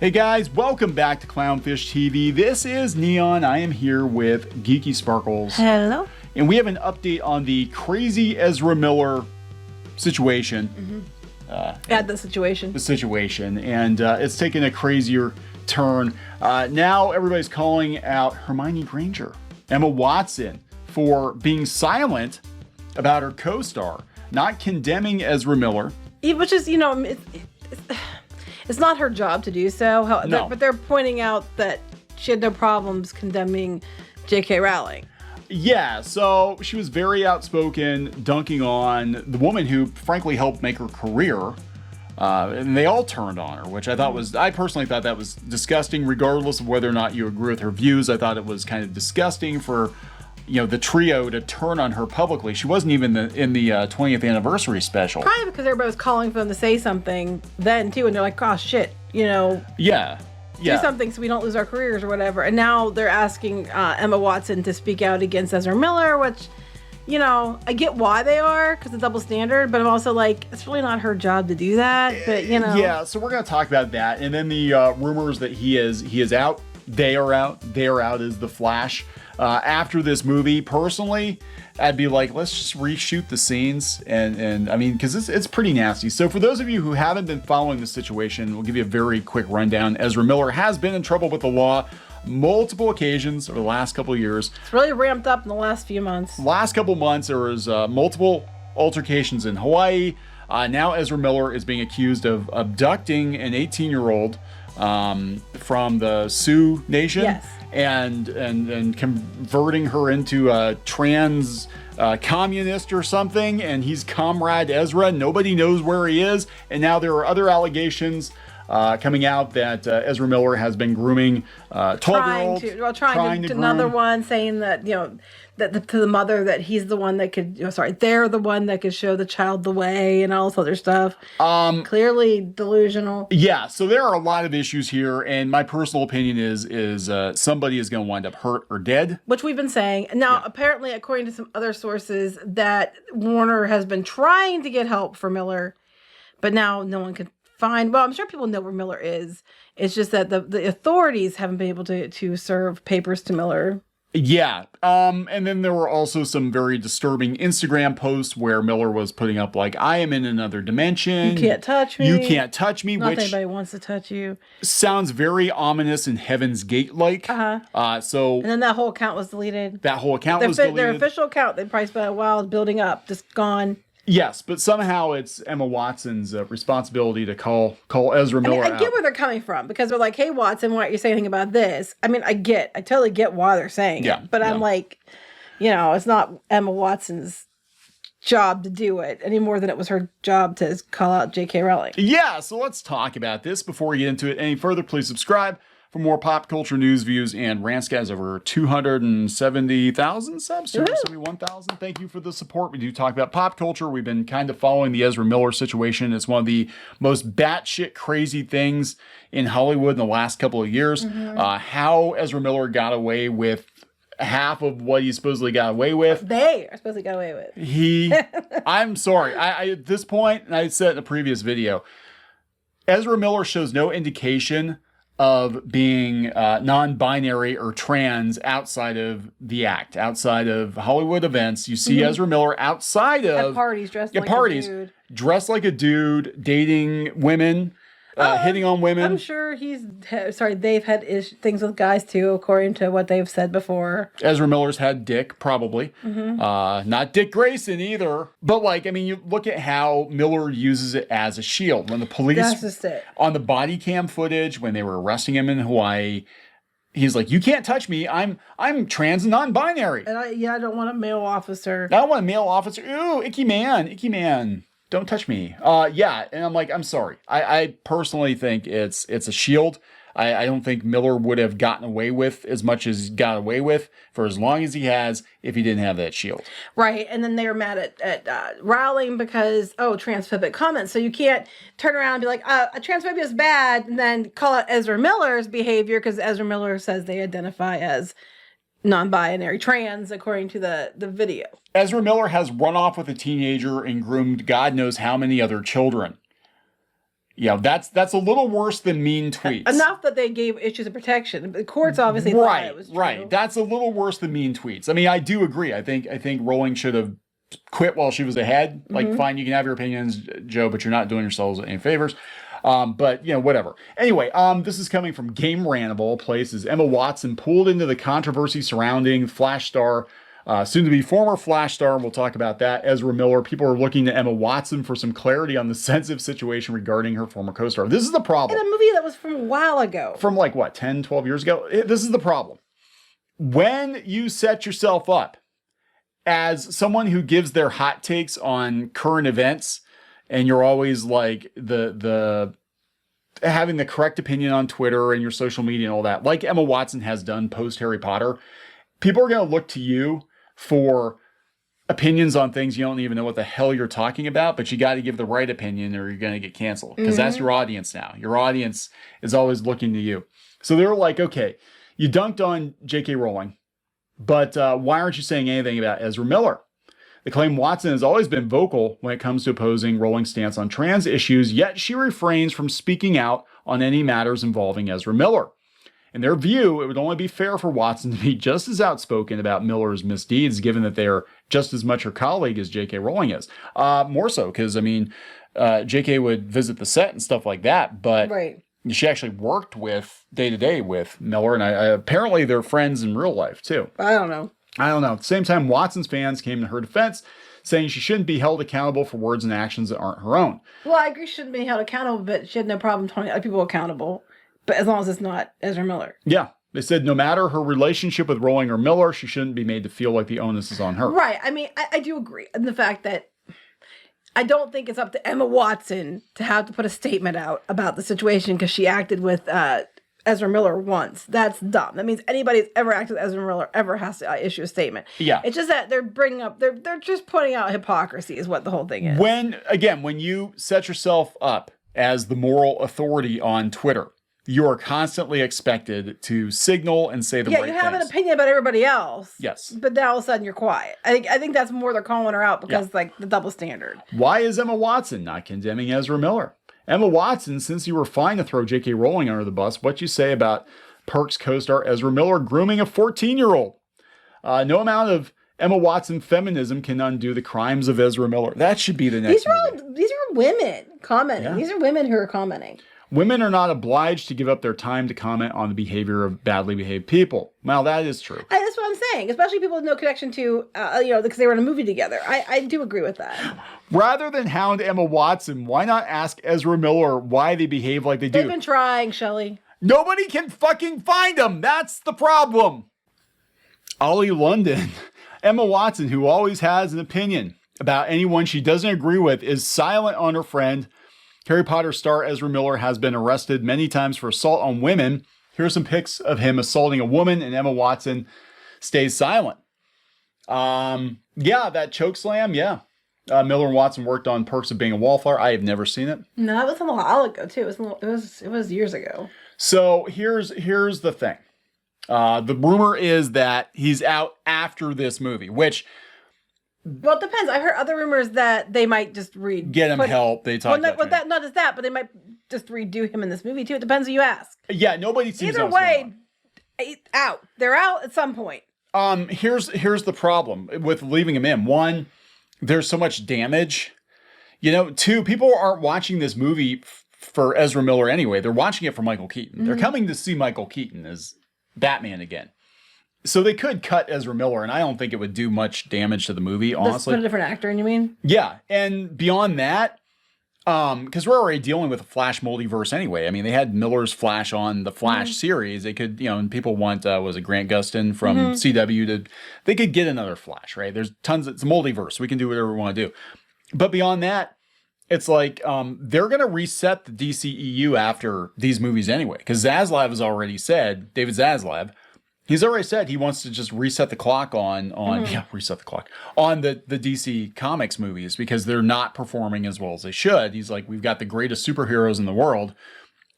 Hey guys, welcome back to Clownfish TV. This is Neon. I am here with Geeky Sparkles. Hello. And we have an update on the crazy Ezra Miller situation. The situation. The situation. And it's taken a crazier turn. Now everybody's calling out Hermione Granger, Emma Watson, for being silent about her co-star, not condemning Ezra Miller. Which is, it's not her job to do so. No. But they're pointing out that she had no problems condemning J.K. Rowling. Yeah, so she was very outspoken, dunking on the woman who frankly helped make her career. And they all turned on her, which I personally thought that was disgusting, regardless of whether or not you agree with her views. I thought it was kind of disgusting for, the trio to turn on her publicly. She wasn't even in the 20th anniversary special. Probably because everybody was calling for them to say something then too, and they're like, "Oh shit, Yeah. do something so we don't lose our careers or whatever." And now they're asking Emma Watson to speak out against Ezra Miller, which, I get why they are, because it's double standard, but I'm also like, it's really not her job to do that. But Yeah, so we're gonna talk about that, and then the rumors that he is out. They are out as the Flash. After this movie, personally, I'd be like, let's just reshoot the scenes, and I mean, because it's pretty nasty. So for those of you who haven't been following the situation, we'll give you a very quick rundown. Ezra Miller has been in trouble with the law multiple occasions over the last couple of years. It's really ramped up in the last few months. Last couple of months, there was multiple altercations in Hawaii. Now Ezra Miller is being accused of abducting an 18-year-old from the Sioux Nation. Yes. And converting her into a trans communist or something, and he's Comrade Ezra. Nobody knows where he is, and now there are other allegations coming out that Ezra Miller has been grooming 12-year-olds. Trying to another one saying that, that to the mother that he's the one that could, they're the one that could show the child the way and all this other stuff. Clearly delusional. Yeah, so there are a lot of issues here, and my personal opinion is somebody is going to wind up hurt or dead. Which we've been saying. Now, apparently, according to some other sources, that Warner has been trying to get help for Miller, but now no one can find. Well, I'm sure people know where Miller is. It's just that the authorities haven't been able to serve papers to Miller. Yeah, and then there were also some very disturbing Instagram posts where Miller was putting up like, I am in another dimension. You can't touch me. You can't touch me. Not which anybody wants to touch you. Sounds very ominous and Heaven's Gate-like. So and then that whole account was deleted. That whole account was deleted. Their official account, they probably spent a while building up, just gone. Yes, but somehow it's Emma Watson's responsibility to call Ezra Miller out. I get where they're coming from, because they're like, "Hey, Watson, why aren't you saying anything about this?" I mean, I totally get why they're saying it, but I'm like, it's not Emma Watson's job to do it any more than it was her job to call out J.K. Rowling. Yeah, so let's talk about this. Before we get into it any further, please subscribe for more pop culture news, views, and rants. Guys, over 270,000 subs, 271,000. Thank you for the support. We do talk about pop culture. We've been kind of following the Ezra Miller situation. It's one of the most batshit crazy things in Hollywood in the last couple of years. How Ezra Miller got away with half of what he supposedly got away with. They are supposed to get away with. I'm sorry. I at this point, and I said in a previous video, Ezra Miller shows no indication of being non-binary or trans outside of the act, outside of Hollywood events. You see Ezra Miller outside of at parties, dressed like a dude, dating women, hitting on women. I'm sure they've had things with guys too, according to what they've said before. Ezra Miller's had dick, probably. Not Dick Grayson either. But you look at how Miller uses it as a shield. When the police, that's just it. On the body cam footage, when they were arresting him in Hawaii, he's like, you can't touch me. I'm trans and non-binary. And I don't want a male officer. I don't want a male officer. Ooh, icky man. Don't touch me. And I'm like, I'm sorry. I personally think it's a shield. I don't think Miller would have gotten away with as much as he got away with for as long as he has if he didn't have that shield. Right. And then they were mad at Rowling because, transphobic comments. So you can't turn around and be like, transphobia is bad, and then call out Ezra Miller's behavior because Ezra Miller says they identify as non-binary trans, according to the video. Ezra Miller has run off with a teenager and groomed God knows how many other children. that's a little worse than mean tweets. Enough that they gave issues of protection. The courts obviously thought it was true. Right. That's a little worse than mean tweets. I mean, I do agree. I think Rowling should have quit while she was ahead. Like, fine, you can have your opinions, Joe, but you're not doing yourselves any favors. But, whatever. Anyway, this is coming from Game Rant of all places. Emma Watson pulled into the controversy surrounding Flash star, soon to be former Flash star, and we'll talk about that, Ezra Miller. People are looking to Emma Watson for some clarity on the sensitive situation regarding her former co-star. This is the problem. In a movie that was from a while ago. From 10, 12 years ago? This is the problem. When you set yourself up as someone who gives their hot takes on current events, and you're always like the having the correct opinion on Twitter and your social media and all that, like Emma Watson has done post Harry Potter, people are going to look to you for opinions on things you don't even know what the hell you're talking about, but you got to give the right opinion or you're going to get canceled, because that's your audience now. Your audience is always looking to you. So they're like, okay, you dunked on J.K. Rowling, but why aren't you saying anything about Ezra Miller? They claim Watson has always been vocal when it comes to opposing Rowling's stance on trans issues, yet she refrains from speaking out on any matters involving Ezra Miller. In their view, it would only be fair for Watson to be just as outspoken about Miller's misdeeds, given that they are just as much her colleague as J.K. Rowling is. More so, because, J.K. would visit the set and stuff like that, but she actually worked with day-to-day with Miller, and apparently they're friends in real life, too. I don't know. At the same time, Watson's fans came to her defense, saying she shouldn't be held accountable for words and actions that aren't her own. Well, I agree she shouldn't be held accountable, but she had no problem holding other people accountable. But as long as it's not Ezra Miller. Yeah. They said no matter her relationship with Rowling or Miller, she shouldn't be made to feel like the onus is on her. Right. I mean, I do agree in the fact that I don't think it's up to Emma Watson to have to put a statement out about the situation because she acted with Ezra Miller once. That's dumb. That means anybody who's ever acted with Ezra Miller ever has to issue a statement. Yeah. It's just that they're just pointing out hypocrisy is what the whole thing is. When you set yourself up as the moral authority on Twitter, you are constantly expected to signal and say the right things. Yeah, you have an opinion about everybody else. Yes. But then all of a sudden you're quiet. I think that's more they're calling her out because the double standard. Why is Emma Watson not condemning Ezra Miller? Emma Watson, since you were fine to throw J.K. Rowling under the bus, what you say about Perks co-star Ezra Miller grooming a 14-year-old? No amount of Emma Watson feminism can undo the crimes of Ezra Miller. That should be the next movie. These are women commenting. Yeah. These are women who are commenting. Women are not obliged to give up their time to comment on the behavior of badly behaved people. Well, that is true. That's what I'm saying. Especially people with no connection to, because they were in a movie together. I do agree with that. Rather than hound Emma Watson, why not ask Ezra Miller why they behave like they do? They've been trying, Shelley. Nobody can fucking find them. That's the problem. Ollie London. Emma Watson, who always has an opinion about anyone she doesn't agree with, is silent on her friend. Harry Potter star Ezra Miller has been arrested many times for assault on women. Here are some pics of him assaulting a woman, and Emma Watson stays silent. That choke slam, Miller and Watson worked on Perks of Being a Wallflower. I have never seen it. No, it was a while ago too. It was years ago. So here's the thing. The rumor is that he's out after this movie, which... Well, it depends. I heard other rumors that they might just get him help. They talk about not just that, but they might just redo him in this movie too. It depends who you ask. Yeah, nobody seems. Either way, out. They're out at some point. Here's the problem with leaving him in. One, there's so much damage. Two, people aren't watching this movie for Ezra Miller anyway. They're watching it for Michael Keaton. Mm-hmm. They're coming to see Michael Keaton as Batman again. So they could cut Ezra Miller, and I don't think it would do much damage to the movie, honestly. Just put a different actor in, you mean? Yeah, and beyond that, because we're already dealing with a Flash multiverse anyway. I mean, they had Miller's Flash on the Flash series. They could, and people want, was it Grant Gustin from CW they could get another Flash, right? There's tons, it's a multiverse. We can do whatever we want to do. But beyond that, it's like they're going to reset the DCEU after these movies anyway, because Zaslav has already said, David Zaslav, he's already said he wants to just reset the clock on the DC Comics movies because they're not performing as well as they should. He's like, we've got the greatest superheroes in the world,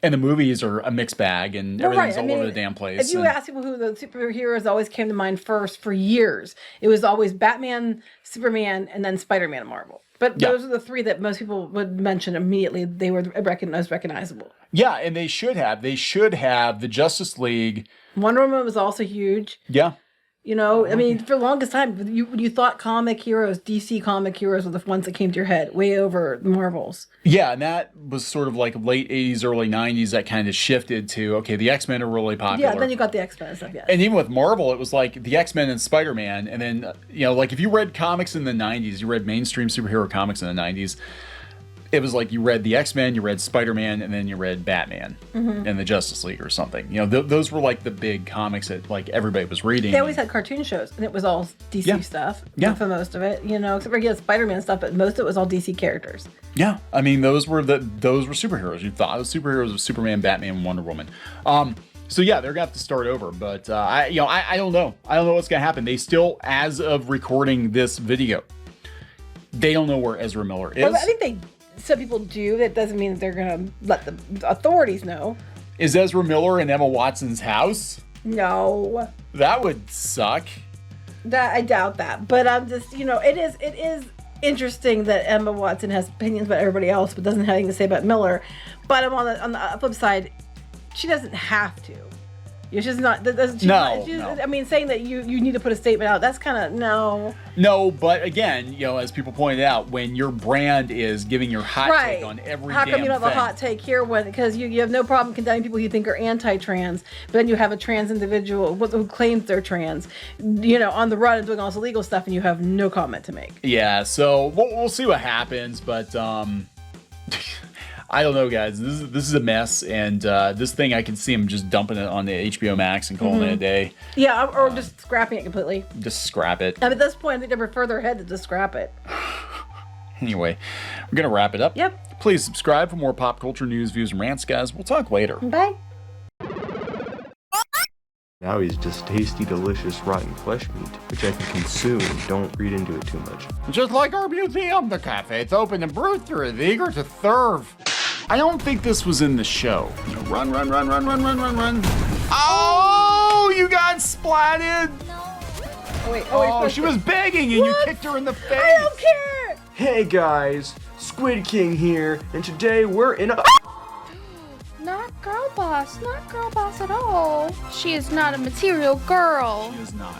and the movies are a mixed bag, and everything's all over the damn place. If you ask people who the superheroes always came to mind first for years, it was always Batman, Superman, and then Spider-Man and Marvel. But those are the three that most people would mention immediately. They were recognizable. Yeah, and they should have. They should have the Justice League. Wonder Woman was also huge. Yeah. You know, I mean, for the longest time, you thought comic heroes, DC comic heroes were the ones that came to your head, way over the Marvels. Yeah, and that was sort of like late 80s, early 90s that kind of shifted to, okay, the X-Men are really popular. Yeah, then you got the X-Men and stuff, yeah. And even with Marvel, it was like the X-Men and Spider-Man. And then, like if you read comics in the 90s, you read mainstream superhero comics in the 90s, it was like you read the X-Men, you read Spider-Man, and then you read Batman and the Justice League or something. Those were like the big comics that like everybody was reading. They always had cartoon shows, and it was all DC stuff for most of it. Except for Spider-Man stuff, but most of it was all DC characters. Yeah, I mean those were superheroes. You thought of superheroes of Superman, Batman, and Wonder Woman. So yeah, they're gonna have to start over. But I don't know. I don't know what's gonna happen. They still, as of recording this video, they don't know where Ezra Miller is. Well, I think some people do. That doesn't mean that they're going to let the authorities know. Is Ezra Miller in Emma Watson's house? No. That would suck. I doubt that. But I'm just, it is interesting that Emma Watson has opinions about everybody else, but doesn't have anything to say about Miller. But on the flip side, she doesn't have to. She's not. I mean, saying that you need to put a statement out, that's kind of no. No, but again, as people pointed out, when your brand is giving your hot take on every How damn come you don't have a hot take here? Because you have no problem condemning people you think are anti-trans, but then you have a trans individual who claims they're trans, on the run and doing all this illegal stuff, and you have no comment to make. Yeah, so we'll see what happens, but I don't know, guys. This is a mess, and this thing I can see him just dumping it on the HBO Max and calling it a day. Yeah, or just scrapping it completely. Just scrap it. And at this point, I think they prefer their head to just scrap it. Anyway, we're gonna wrap it up. Yep. Please subscribe for more pop culture news, views, and rants, guys. We'll talk later. Bye. Now he's just tasty, delicious, rotten flesh meat, which I can consume. Don't read into it too much. Just like our museum, the cafe's open and Brewster is eager to serve. I don't think this was in the show. Run. Oh, you got splatted. Oh, she was begging and you kicked her in the face. I don't care. Hey guys, Squid King here, and today we're in a... Not girl boss at all. She is not a material girl. She is not.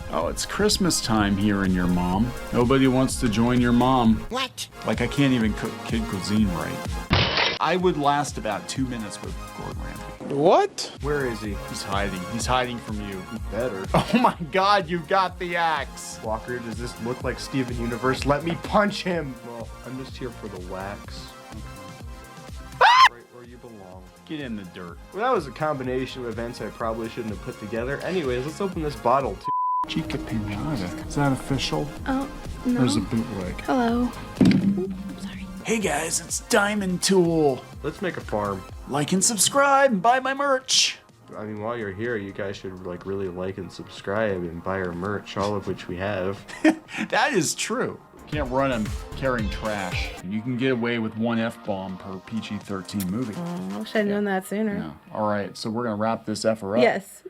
Oh, it's Christmas time here in your mom. Nobody wants to join your mom. What? Like I can't even cook kid cuisine right. I would last about 2 minutes with Gordon Ramsay. What? Where is he? He's hiding. He's hiding from you. He better. Oh my God, you got the axe. Walker, does this look like Steven Universe? Let me punch him. Well, I'm just here for the wax. Right where you belong. Get in the dirt. Well, that was a combination of events I probably shouldn't have put together. Anyways, let's open this bottle too. Chica Pinata. Is that official? Oh, no. There's a bootleg. Hello. Ooh, sorry. Hey guys, it's Diamond Tool. Let's make a farm. Like and subscribe and buy my merch. I mean, while you're here, you guys should really like and subscribe and buy our merch, all of which we have. That is true. You can't run them carrying trash. You can get away with one F-bomb per PG-13 movie. I wish I'd known that sooner. Yeah. All right, so we're going to wrap this effer up. Yes.